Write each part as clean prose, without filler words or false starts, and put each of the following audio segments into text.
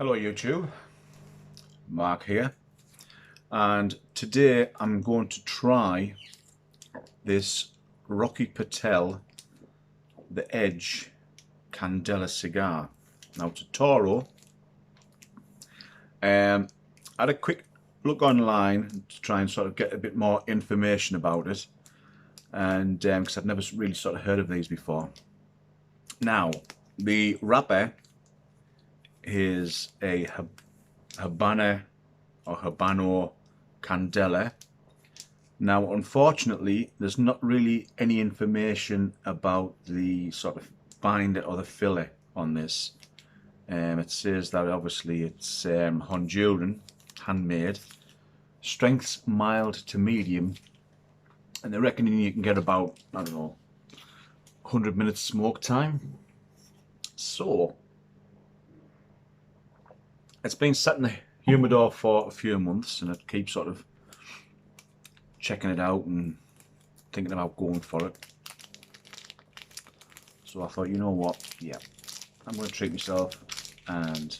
Hello YouTube, Mark here, and today I'm going to try this Rocky Patel The Edge Candela cigar. Now it's a Toro. I had a quick look online to try and sort of get a bit more information about it, and because I've never really sort of heard of these before. Now the wrapper is a Habano candela. Now unfortunately there's not really any information about the sort of binder or the filler on this. It says that obviously it's Honduran, handmade, strengths mild to medium, and they're reckoning you can get about, I don't know, 100 minutes smoke time. So it's been sat in the humidor for a few months, and I keep sort of checking it out and thinking about going for it. So I thought, you know what, yeah, I'm going to treat myself and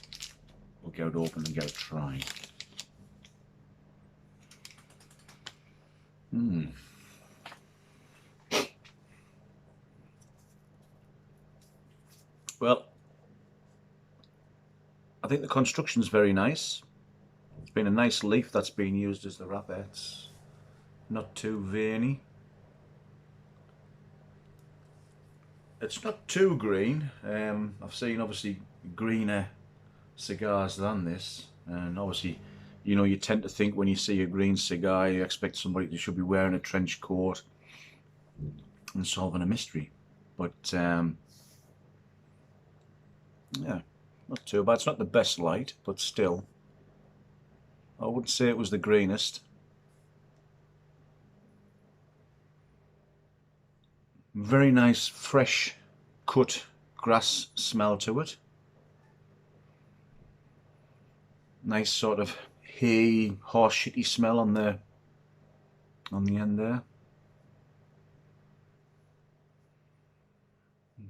we'll get it open and get it trying. Well, I think the construction is very nice. It's been a nice leaf that's been used as the wrapper. It's not too veiny. It's not too green. I've seen obviously greener cigars than this, and obviously, you know, you tend to think when you see a green cigar, you expect somebody that should be wearing a trench coat and solving a mystery. But yeah, not too bad. It's not the best light, but still, I wouldn't say it was the greenest. Very nice, fresh cut grass smell to it. Nice sort of hay, horse shitty smell on the end there.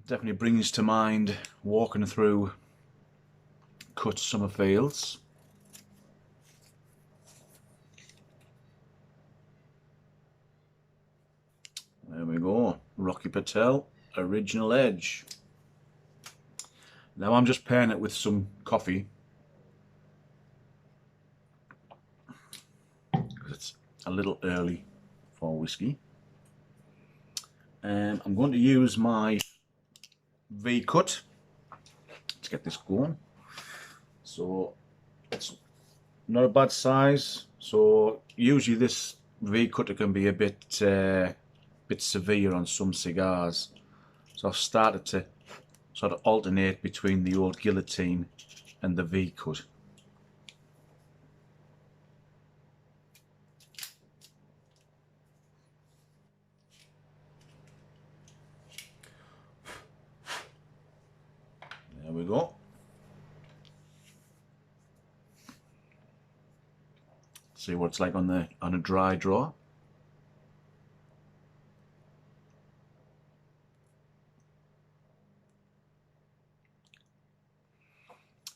Definitely brings to mind walking through cut summer fields. There we go, Rocky Patel Original Edge. Now I'm just pairing it with some coffee because it's a little early for whiskey. I'm going to use my V-cut to get this going. So it's not a bad size. So usually this V-cutter can be a bit severe on some cigars. So I've started to sort of alternate between the old guillotine and the V-cut. There we go. See what it's like on a dry draw.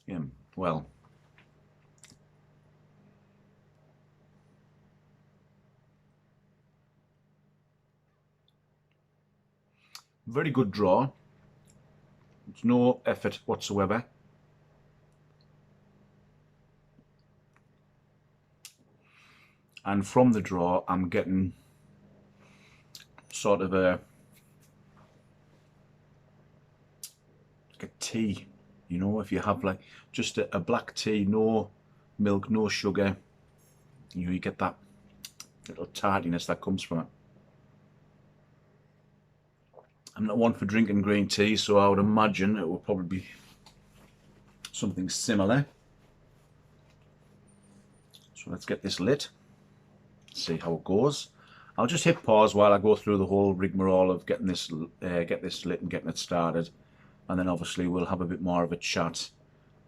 Yeah, well, very good draw. It's no effort whatsoever. And from the draw, I'm getting sort of like a tea. You know, if you have like just a black tea, no milk, no sugar, you know, you get that little tardiness that comes from it. I'm not one for drinking green tea, so I would imagine it will probably be something similar. So let's get this lit, see how it goes. I'll just hit pause while I go through the whole rigmarole of getting this lit and getting it started, and then obviously we'll have a bit more of a chat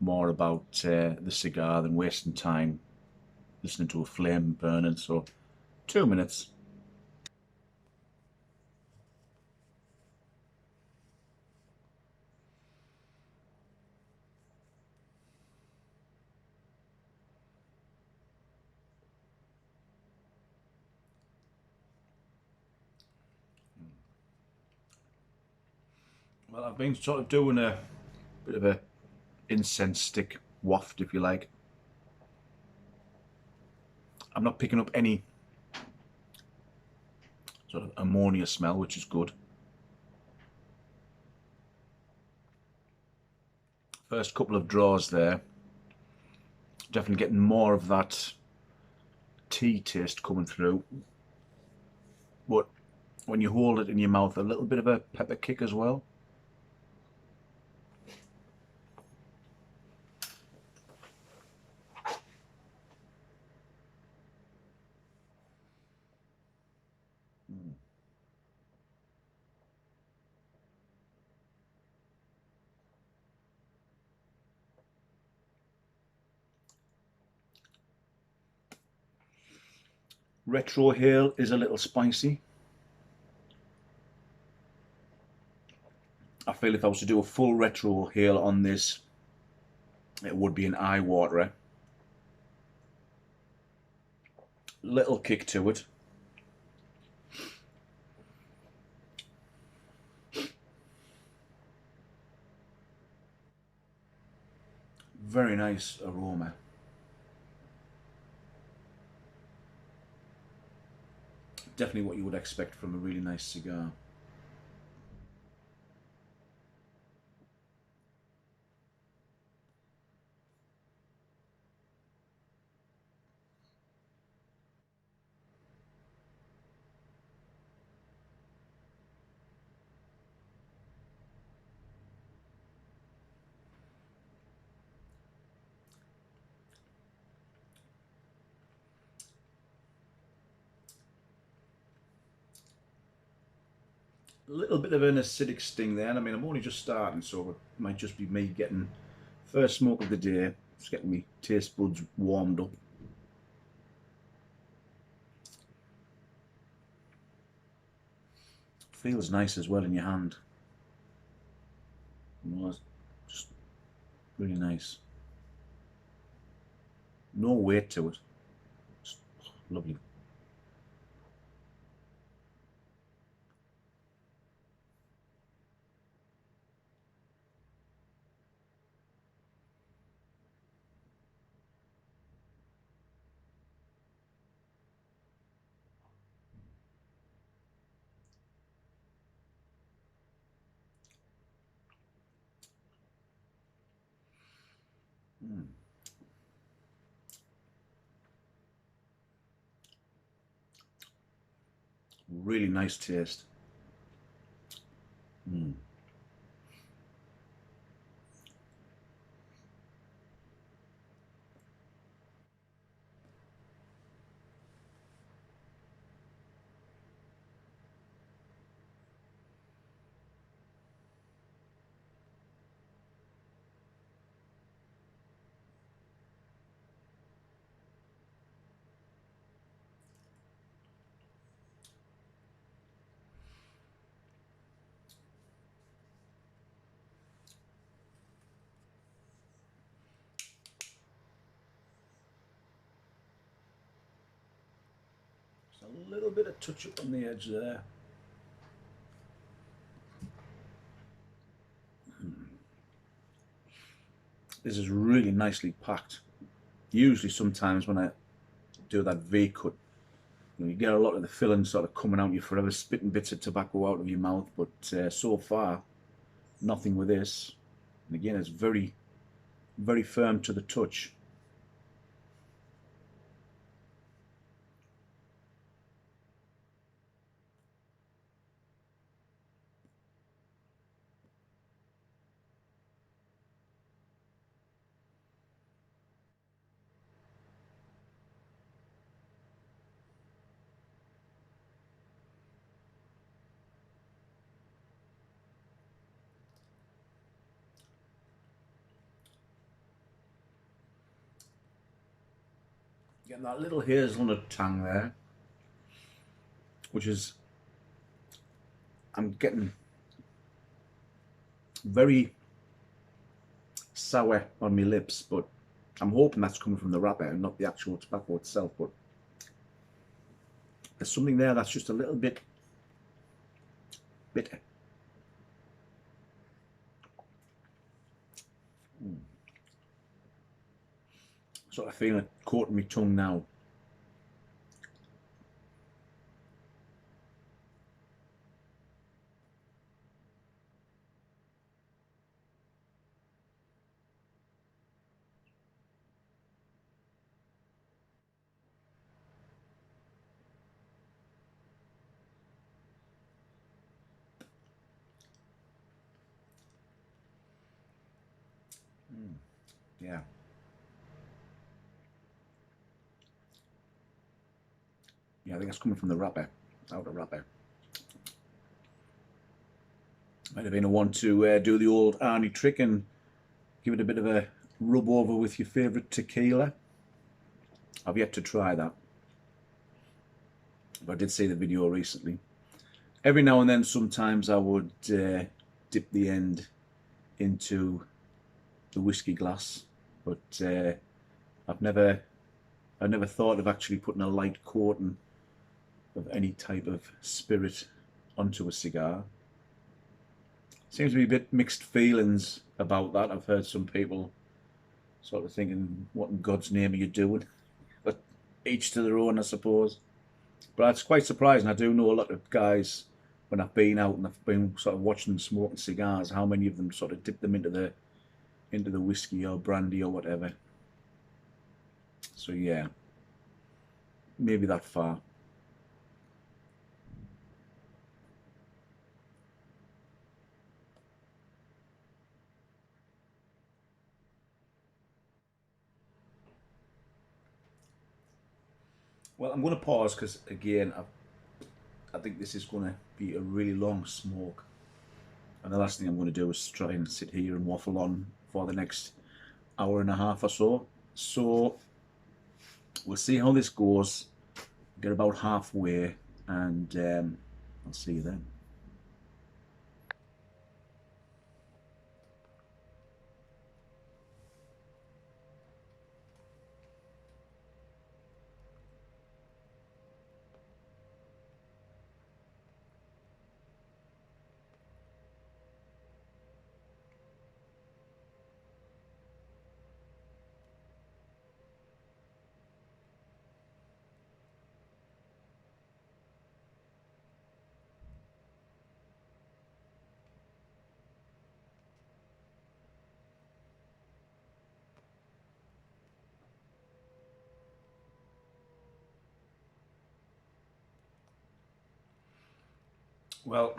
more about the cigar than wasting time listening to a flame burning. So 2 minutes. Well, I've been sort of doing a bit of a incense stick waft, if you like. I'm not picking up any sort of ammonia smell, which is good. First couple of draws there, definitely getting more of that tea taste coming through. But when you hold it in your mouth, a little bit of a pepper kick as well. Retro Hail is a little spicy. I feel if I was to do a full Retro Hail on this, it would be an eye waterer. Little kick to it. Very nice aroma. Definitely what you would expect from a really nice cigar. A little bit of an acidic sting there, and I mean I'm only just starting, so it might just be me getting first smoke of the day, just getting me taste buds warmed up. Feels nice as well in your hand. Just really nice. No weight to it. Just lovely. Mm. Really nice taste. Mm. Just a little bit of touch up on the edge there. This is really nicely packed. Usually sometimes when I do that V cut, you get a lot of the filling sort of coming out. You're forever spitting bits of tobacco out of your mouth, but so far nothing with this. And again, it's very, very firm to the touch. Getting that little hazelnut tang there, which is, I'm getting very sour on my lips, but I'm hoping that's coming from the wrapper and not the actual tobacco itself. But there's something there that's just a little bit bitter. Sort of feeling it coating my tongue now. Yeah. Yeah, I think it's coming from the wrapper, outer wrapper. Might have been a one to do the old Arnie trick and give it a bit of a rub over with your favourite tequila. I've yet to try that, but I did see the video recently. Every now and then, sometimes I would dip the end into the whiskey glass, but I've never thought of actually putting a light coating of any type of spirit onto a cigar. Seems to be a bit mixed feelings about that. I've heard some people sort of thinking, what in God's name are you doing? But each to their own, I suppose. But it's quite surprising. I do know a lot of guys, when I've been out and I've been sort of watching them smoking cigars, how many of them sort of dip them into the whiskey or brandy or whatever. So yeah, maybe that far. Well, I'm going to pause because, again, I think this is going to be a really long smoke. And the last thing I'm going to do is try and sit here and waffle on for the next hour and a half or so. So we'll see how this goes. Get about halfway, and I'll see you then. Well,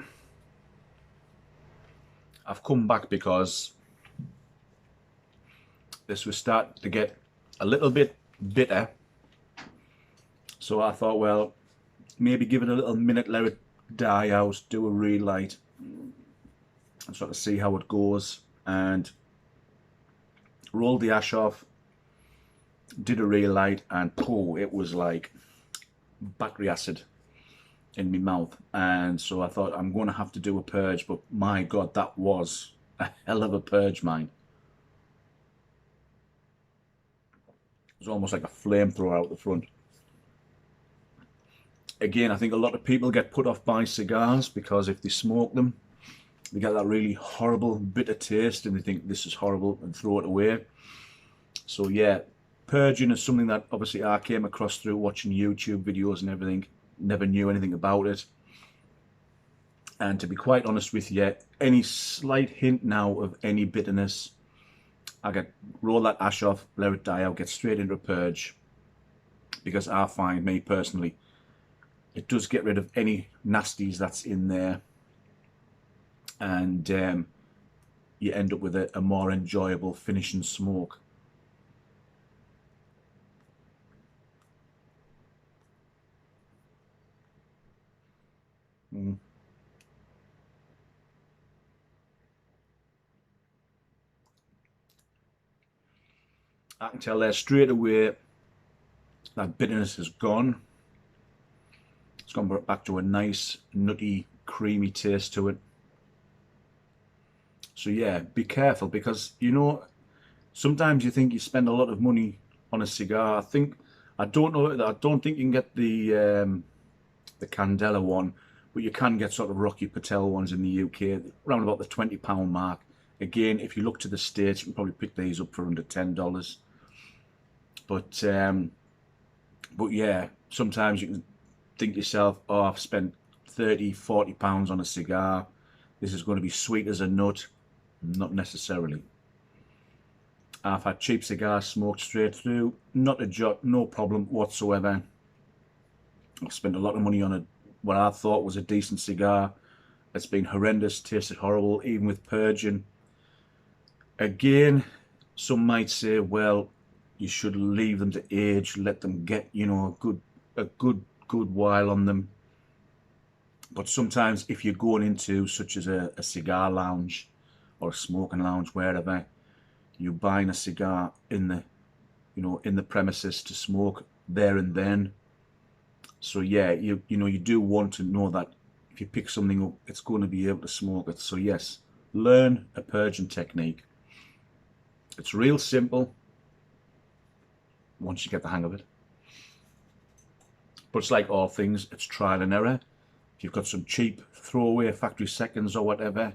I've come back because this was starting to get a little bit bitter. So I thought, well, maybe give it a little minute, let it die out, do a relight, and sort of see how it goes. And rolled the ash off, did a relight, and pooh, it was like battery acid in my mouth. And so I thought, I'm going to have to do a purge, but my God, that was a hell of a purge, mine. It was almost like a flamethrower out the front. Again, I think a lot of people get put off by cigars because if they smoke them, they get that really horrible bitter taste and they think this is horrible and throw it away. So yeah, purging is something that obviously I came across through watching YouTube videos and everything. Never knew anything about it. And to be quite honest with you, any slight hint now of any bitterness, I roll that ash off, let it die out, get straight into a purge. Because I find, me personally, it does get rid of any nasties that's in there. And you end up with a more enjoyable finishing smoke. I can tell there straight away that bitterness is gone. It's gone back to a nice, nutty, creamy taste to it. So yeah, be careful because, you know, sometimes you think you spend a lot of money on a cigar. I don't know, I don't think you can get the Candela one, but you can get sort of Rocky Patel ones in the UK, around about the £20 mark. Again, if you look to the States, you can probably pick these up for under $10. But yeah, sometimes you can think to yourself, oh, I've spent 30-40 pounds on a cigar, this is going to be sweet as a nut. Not necessarily. I've had cheap cigars smoked straight through, not a jot, no problem whatsoever. I've spent a lot of money on what I thought was a decent cigar. It's been horrendous, tasted horrible, even with purging. Again, some might say, well, you should leave them to age, let them get, you know, a good while on them. But sometimes if you're going into such as a cigar lounge or a smoking lounge, wherever, you're buying a cigar in the, you know, in the premises to smoke there and then. So yeah, you know, you do want to know that if you pick something up, it's going to be able to smoke it. So yes, learn a purging technique. It's real simple once you get the hang of it. But it's like all things, it's trial and error. If you've got some cheap throwaway factory seconds or whatever,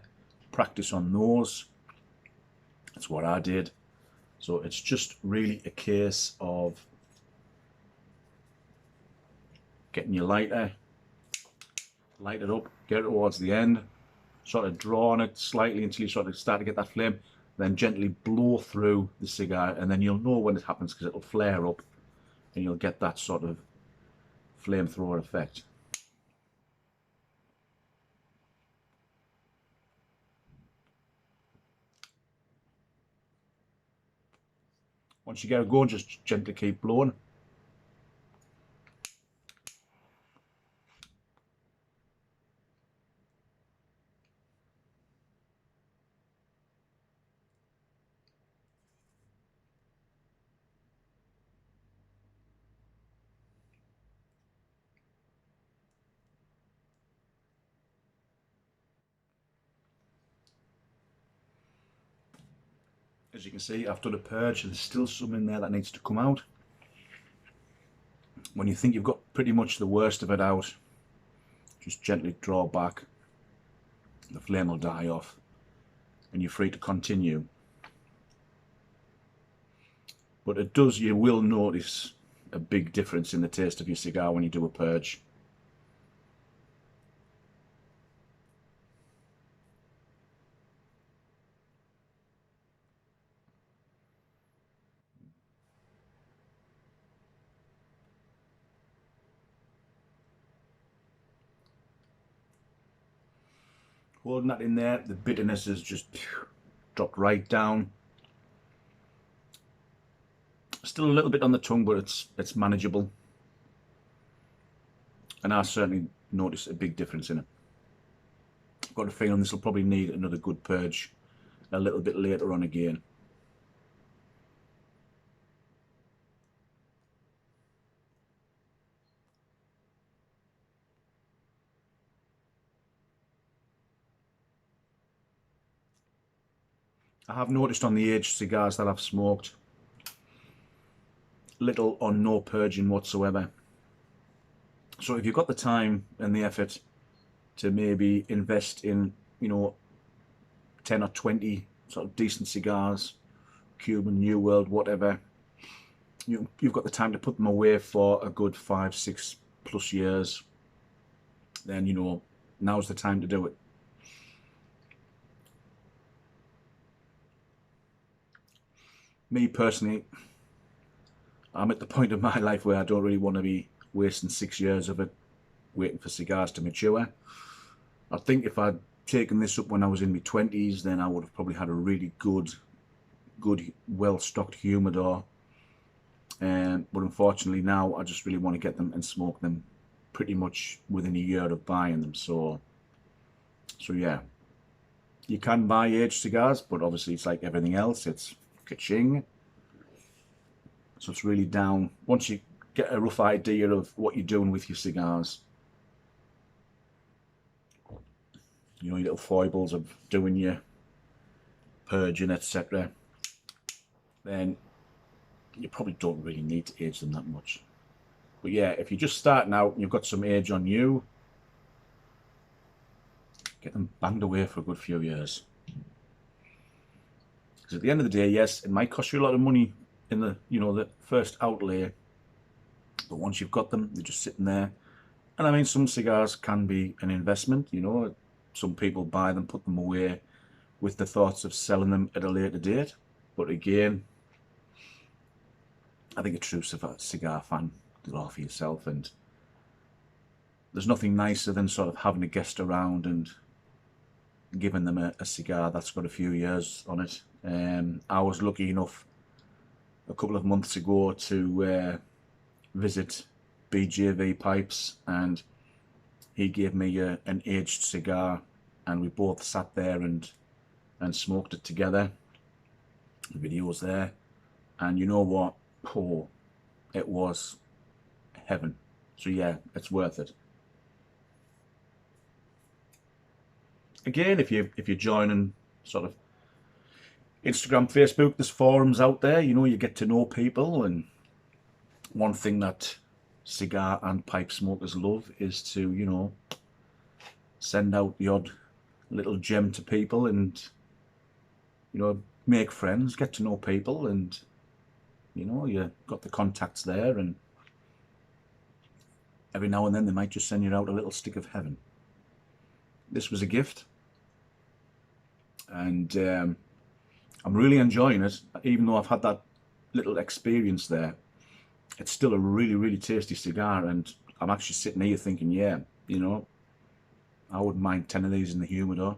practice on those. That's what I did. So it's just really a case of getting your lighter, light it up, get it towards the end, sort of draw on it slightly until you sort of start to get that flame, then gently blow through the cigar, and then you'll know when it happens because it'll flare up and you'll get that sort of flamethrower effect. Once you get it going, just gently keep blowing. As you can see, I've done a purge, and there's still some in there that needs to come out. When you think you've got pretty much the worst of it out, just gently draw back, the flame will die off, and you're free to continue. But it does, you will notice a big difference in the taste of your cigar when you do a purge. Holding that in there, the bitterness has just dropped right down. Still a little bit on the tongue, but it's manageable. And I certainly noticed a big difference in it. I've got a feeling this will probably need another good purge a little bit later on again. I have noticed on the aged cigars that I've smoked, little or no purging whatsoever. So if you've got the time and the effort to maybe invest in, you know, 10 or 20 sort of decent cigars, Cuban, New World, whatever, you've got the time to put them away for a good 5-6+ years, then, you know, now's the time to do it. Me personally, I'm at the point of my life where I don't really want to be wasting 6 years of it waiting for cigars to mature. I think if I'd taken this up when I was in my 20s, then I would have probably had a really good, well-stocked humidor. But unfortunately now I just really want to get them and smoke them pretty much within a year of buying them. So yeah, you can buy aged cigars, but obviously it's like everything else, it's ka-ching. So it's really down, once you get a rough idea of what you're doing with your cigars, you know, your little foibles of doing your purging, etc., then you probably don't really need to age them that much. But yeah, if you're just starting out and you've got some age on you, get them banged away for a good few years. Because at the end of the day, yes, it might cost you a lot of money in the, you know, the first outlay, but once you've got them, they're just sitting there. And I mean, some cigars can be an investment, you know. Some people buy them, put them away with the thoughts of selling them at a later date. But again, I think a true cigar fan do it all for yourself, and there's nothing nicer than sort of having a guest around and giving them a cigar that's got a few years on it. I was lucky enough a couple of months ago to visit BJV Pipes, and he gave me an aged cigar, and we both sat there and smoked it together. The video was there, and you know what? Oh, it was heaven. So yeah, it's worth it. Again, if you're joining sort of Instagram, Facebook, there's forums out there, you know, you get to know people, and one thing that cigar and pipe smokers love is to, you know, send out the odd little gem to people and, you know, make friends, get to know people, and, you know, you got the contacts there, and every now and then they might just send you out a little stick of heaven. This was a gift, and I'm really enjoying it, even though I've had that little experience there. It's still a really, really tasty cigar, and I'm actually sitting here thinking, yeah, you know, I wouldn't mind 10 of these in the humidor.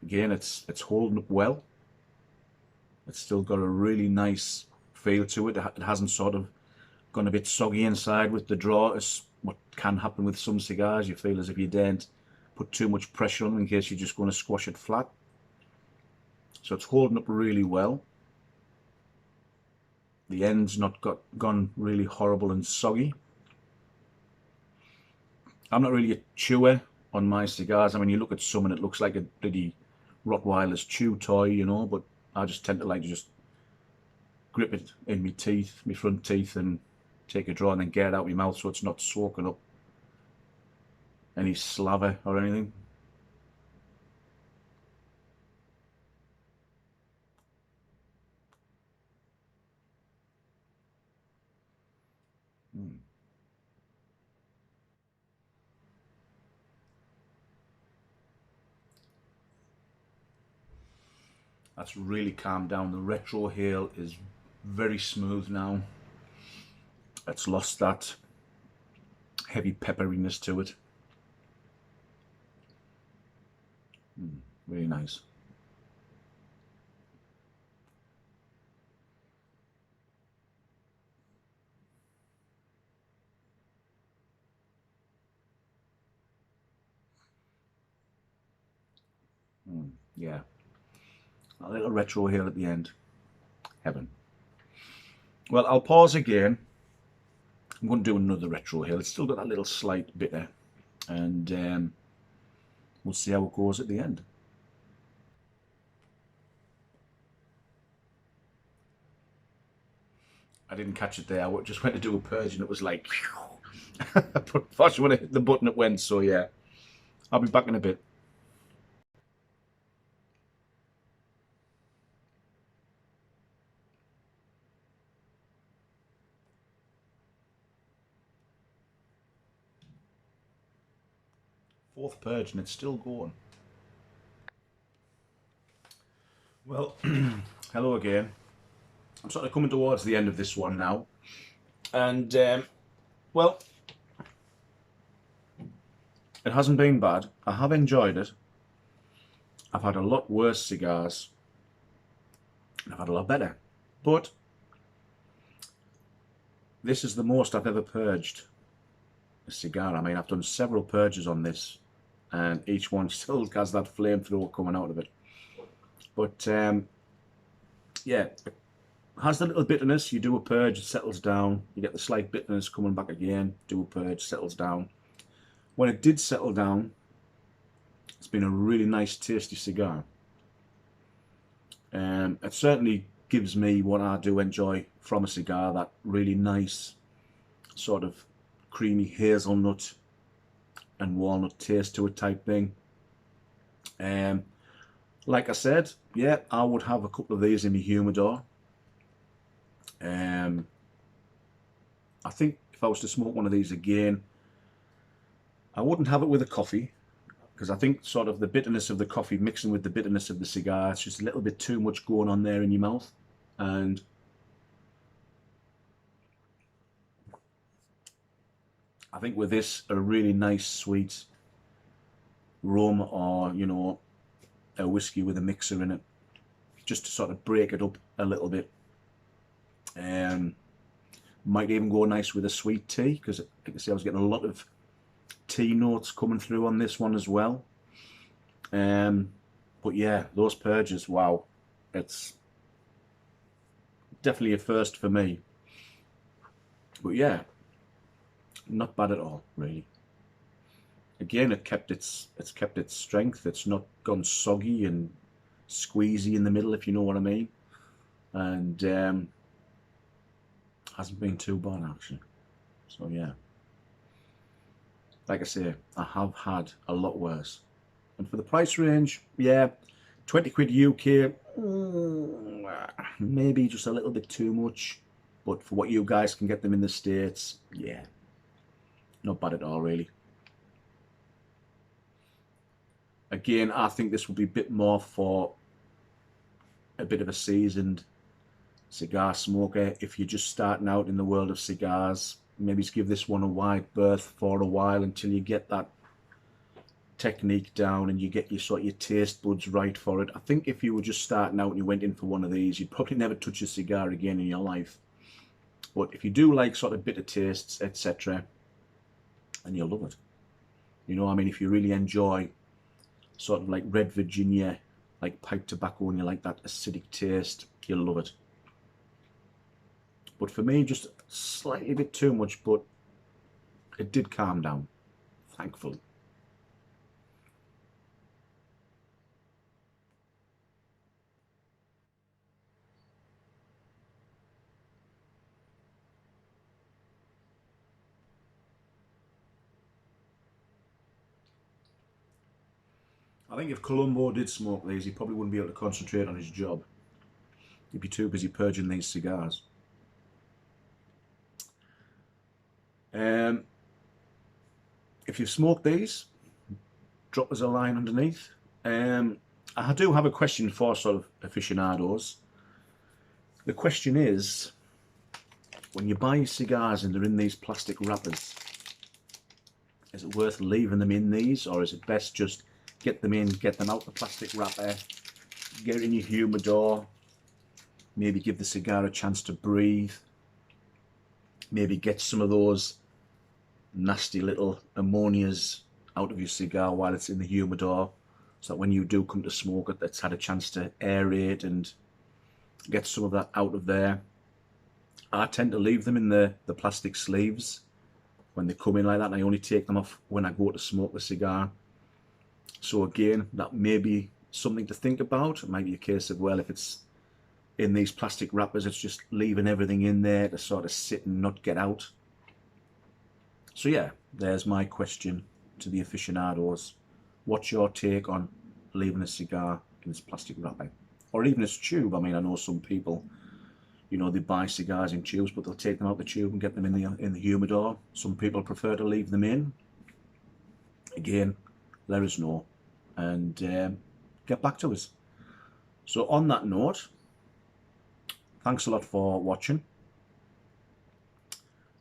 Again, it's holding up well. It's still got a really nice feel to it. It hasn't sort of gone a bit soggy inside with the draw, as what can happen with some cigars. You feel as if you daren't put too much pressure on them in case you're just going to squash it flat. So it's holding up really well. The end's not gone really horrible and soggy. I'm not really a chewer on my cigars. I mean, you look at some and it looks like a bloody Rottweiler's chew toy, you know, but I just tend to like to just grip it in my teeth, my front teeth, and take a draw and then get it out of my mouth so it's not soaking up any slaver or anything. That's really calmed down. The retrohale is very smooth now. It's lost that heavy pepperiness to it. Really nice. Yeah. A little retrohale at the end. Heaven. Well, I'll pause again. I'm going to do another retrohale. It's still got that little slight bitter, and we'll see how it goes at the end. I didn't catch it there. I just went to do a purge and it was like, first when I hit the button it went, so yeah. I'll be back in a bit. Fourth purge and it's still going. Well, hello again. I'm sort of coming towards the end of this one now. And, well, it hasn't been bad. I have enjoyed it. I've had a lot worse cigars. And I've had a lot better. But this is the most I've ever purged a cigar. I mean, I've done several purges on this, and each one still has that flamethrower coming out of it. But yeah, it has the little bitterness. You do a purge, it settles down. You get the slight bitterness coming back again. Do a purge, settles down. When it did settle down, it's been a really nice, tasty cigar. It certainly gives me what I do enjoy from a cigar, that really nice sort of creamy hazelnut and walnut taste to it type thing. Like I said, yeah, I would have a couple of these in my humidor. I think if I was to smoke one of these again, I wouldn't have it with a coffee, because I think sort of the bitterness of the coffee mixing with the bitterness of the cigar, it's just a little bit too much going on there in your mouth. And I think with this, a really nice sweet rum, or you know, a whiskey with a mixer in it, just to sort of break it up a little bit. Might even go nice with a sweet tea, because I can see I was getting a lot of tea notes coming through on this one as well. But yeah, those purges, wow, it's definitely a first for me. But yeah, not bad at all, really. Again, it's kept its strength. It's not gone soggy and squeezy in the middle, if you know what I mean. And hasn't been too bad actually. So yeah, like I say, I have had a lot worse. And for the price range, yeah, 20 quid UK, maybe just a little bit too much. But for what you guys can get them in the States, yeah, not bad at all, really. Again, I think this will be a bit more for a bit of a seasoned cigar smoker. If you're just starting out in the world of cigars, maybe just give this one a wide berth for a while until you get that technique down and you get your sort of your taste buds right for it. I think if you were just starting out and you went in for one of these, you'd probably never touch a cigar again in your life. But if you do like sort of bitter tastes, etc., and you'll love it. You know, I mean, if you really enjoy sort of like red Virginia, like pipe tobacco, and you like that acidic taste, you'll love it. But for me, just slightly a bit too much, but it did calm down, thankfully. I think if Columbo did smoke these, he probably wouldn't be able to concentrate on his job. He'd be too busy purging these cigars. If you've smoked these, drop us a line underneath. I do have a question for sort of aficionados. The question is, when you buy your cigars and they're in these plastic wrappers, is it worth leaving them in these, or is it best just get them in, get them out the plastic wrapper, get it in your humidor, maybe give the cigar a chance to breathe, maybe get some of those nasty little ammonias out of your cigar while it's in the humidor, so that when you do come to smoke it, it's had a chance to aerate and get some of that out of there. I tend to leave them in the plastic sleeves when they come in like that, and I only take them off when I go to smoke the cigar. So again, that may be something to think about. It might be a case of, well, if it's in these plastic wrappers, it's just leaving everything in there to sort of sit and not get out. So yeah, there's my question to the aficionados. What's your take on leaving a cigar in its plastic wrapper? Or even its tube? I mean, I know some people, you know, they buy cigars in tubes, but they'll take them out the tube and get them in the humidor. Some people prefer to leave them in. Again, let us know and get back to us. So on that note, thanks a lot for watching.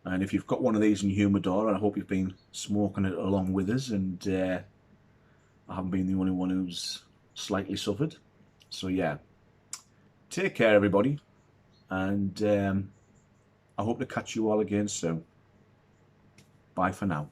And if you've got one of these in your humidor, I hope you've been smoking it along with us, and I haven't been the only one who's slightly suffered. So yeah, take care everybody, and I hope to catch you all again soon. Bye for now.